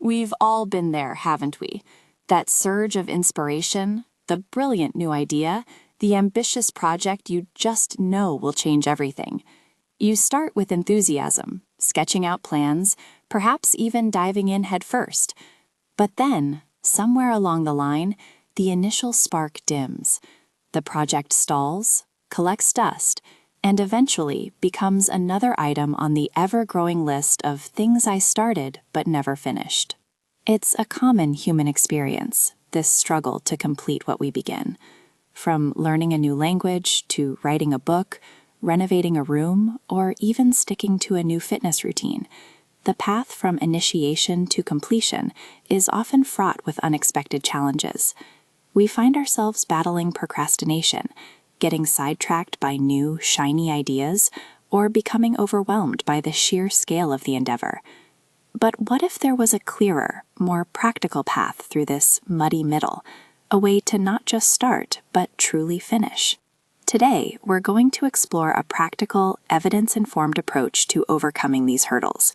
We've all been there, haven't we? That surge of inspiration, the brilliant new idea, the ambitious project you just know will change everything. You start with enthusiasm, sketching out plans, perhaps even diving in head first. But then, somewhere along the line, the initial spark dims. The project stalls, collects dust, and eventually becomes another item on the ever-growing list of things I started but never finished. It's a common human experience, this struggle to complete what we begin. From learning a new language to writing a book, renovating a room, or even sticking to a new fitness routine, the path from initiation to completion is often fraught with unexpected challenges. We find ourselves battling procrastination, getting sidetracked by new, shiny ideas, or becoming overwhelmed by the sheer scale of the endeavor. But what if there was a clearer, more practical path through this muddy middle, a way to not just start, but truly finish? Today, we're going to explore a practical, evidence-informed approach to overcoming these hurdles.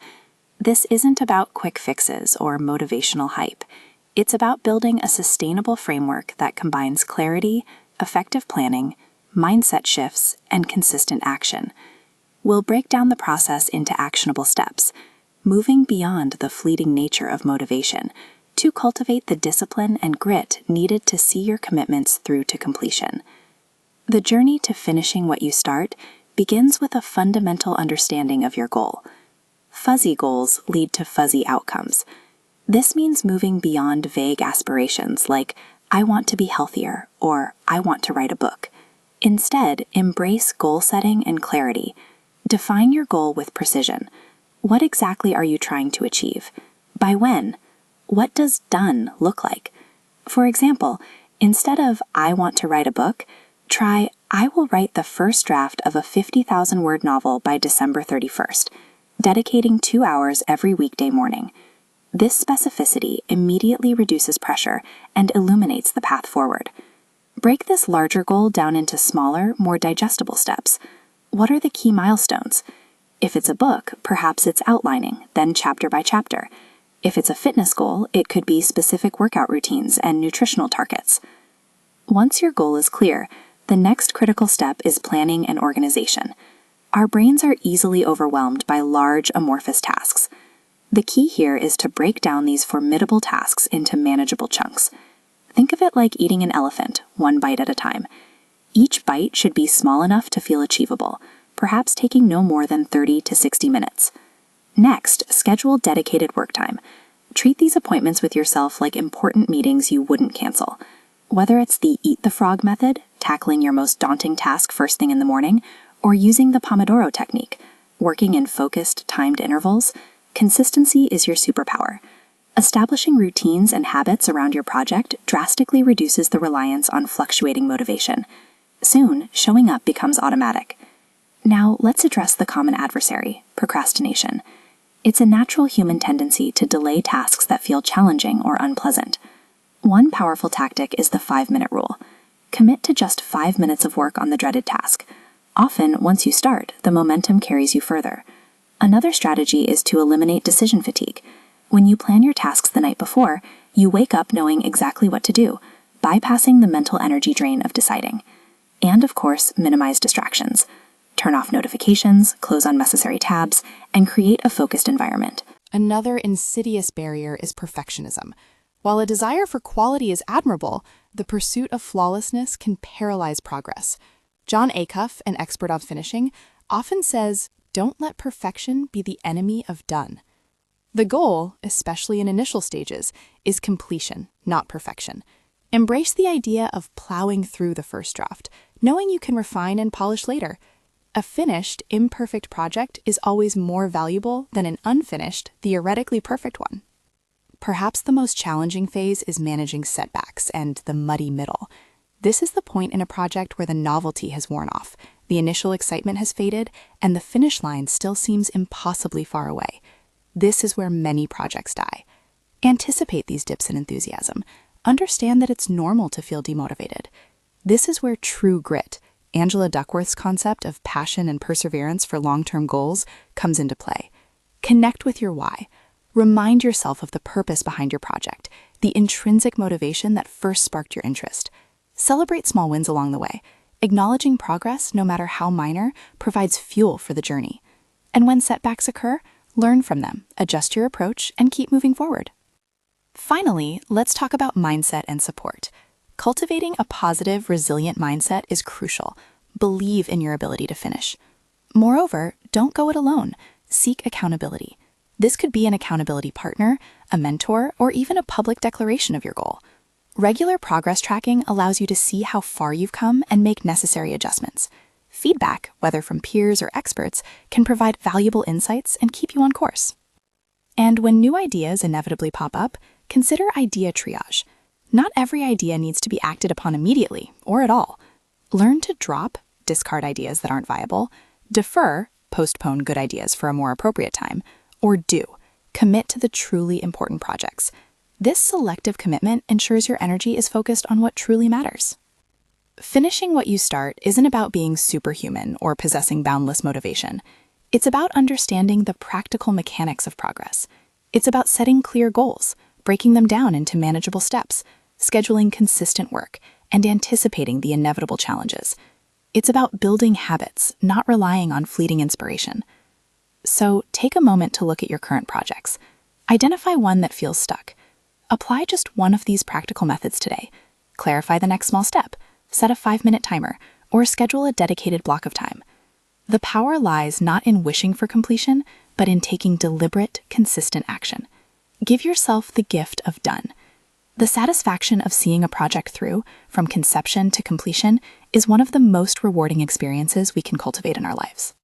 This isn't about quick fixes or motivational hype. It's about building a sustainable framework that combines clarity, effective planning, mindset shifts, and consistent action. We'll break down the process into actionable steps, moving beyond the fleeting nature of motivation to cultivate the discipline and grit needed to see your commitments through to completion. The journey to finishing what you start begins with a fundamental understanding of your goal. Fuzzy goals lead to fuzzy outcomes. This means moving beyond vague aspirations like, I want to be healthier, or I want to write a book. Instead, embrace goal setting and clarity. Define your goal with precision. What exactly are you trying to achieve? By when? What does done look like? For example, instead of I want to write a book, try I will write the first draft of a 50,000-word novel by December 31st, dedicating 2 hours every weekday morning. This specificity immediately reduces pressure and illuminates the path forward. Break this larger goal down into smaller, more digestible steps. What are the key milestones? If it's a book, perhaps it's outlining, then chapter by chapter. If it's a fitness goal, it could be specific workout routines and nutritional targets. Once your goal is clear, the next critical step is planning and organization. Our brains are easily overwhelmed by large, amorphous tasks. The key here is to break down these formidable tasks into manageable chunks. Think of it like eating an elephant, one bite at a time. Each bite should be small enough to feel achievable, perhaps taking no more than 30 to 60 minutes. Next, schedule dedicated work time. Treat these appointments with yourself like important meetings you wouldn't cancel. Whether it's the eat the frog method, tackling your most daunting task first thing in the morning, or using the Pomodoro technique, working in focused, timed intervals, consistency is your superpower. Establishing routines and habits around your project drastically reduces the reliance on fluctuating motivation. Soon, showing up becomes automatic. Now, let's address the common adversary, procrastination. It's a natural human tendency to delay tasks that feel challenging or unpleasant. One powerful tactic is the 5-minute rule. Commit to just 5 minutes of work on the dreaded task. Often, once you start, the momentum carries you further. Another strategy is to eliminate decision fatigue. When you plan your tasks the night before, you wake up knowing exactly what to do, bypassing the mental energy drain of deciding. And of course, minimize distractions. Turn off notifications, close unnecessary tabs, and create a focused environment. Another insidious barrier is perfectionism. While a desire for quality is admirable, the pursuit of flawlessness can paralyze progress. John Acuff, an expert on finishing, often says, "Don't let perfection be the enemy of done." The goal, especially in initial stages, is completion, not perfection. Embrace the idea of plowing through the first draft, knowing you can refine and polish later. A finished, imperfect project is always more valuable than an unfinished, theoretically perfect one. Perhaps the most challenging phase is managing setbacks and the muddy middle. This is the point in a project where the novelty has worn off, the initial excitement has faded, and the finish line still seems impossibly far away. This is where many projects die. Anticipate these dips in enthusiasm. Understand that it's normal to feel demotivated. This is where true grit, Angela Duckworth's concept of passion and perseverance for long-term goals, comes into play. Connect with your why. Remind yourself of the purpose behind your project, the intrinsic motivation that first sparked your interest. Celebrate small wins along the way. Acknowledging progress, no matter how minor, provides fuel for the journey. And when setbacks occur, learn from them, adjust your approach, and keep moving forward. Finally, let's talk about mindset and support. Cultivating a positive, resilient mindset is crucial. Believe in your ability to finish. Moreover, don't go it alone. Seek accountability. This could be an accountability partner, a mentor, or even a public declaration of your goal. Regular progress tracking allows you to see how far you've come and make necessary adjustments. Feedback, whether from peers or experts, can provide valuable insights and keep you on course. And when new ideas inevitably pop up, consider idea triage. Not every idea needs to be acted upon immediately, or at all. Learn to drop, discard ideas that aren't viable, defer, postpone good ideas for a more appropriate time, or do, commit to the truly important projects. This selective commitment ensures your energy is focused on what truly matters. Finishing what you start isn't about being superhuman or possessing boundless motivation. It's about understanding the practical mechanics of progress. It's about setting clear goals, breaking them down into manageable steps, scheduling consistent work, and anticipating the inevitable challenges. It's about building habits, not relying on fleeting inspiration. So take a moment to look at your current projects. Identify one that feels stuck. Apply just one of these practical methods today. Clarify the next small step, set a 5-minute timer, or schedule a dedicated block of time. The power lies not in wishing for completion, but in taking deliberate, consistent action. Give yourself the gift of done. The satisfaction of seeing a project through, from conception to completion, is one of the most rewarding experiences we can cultivate in our lives.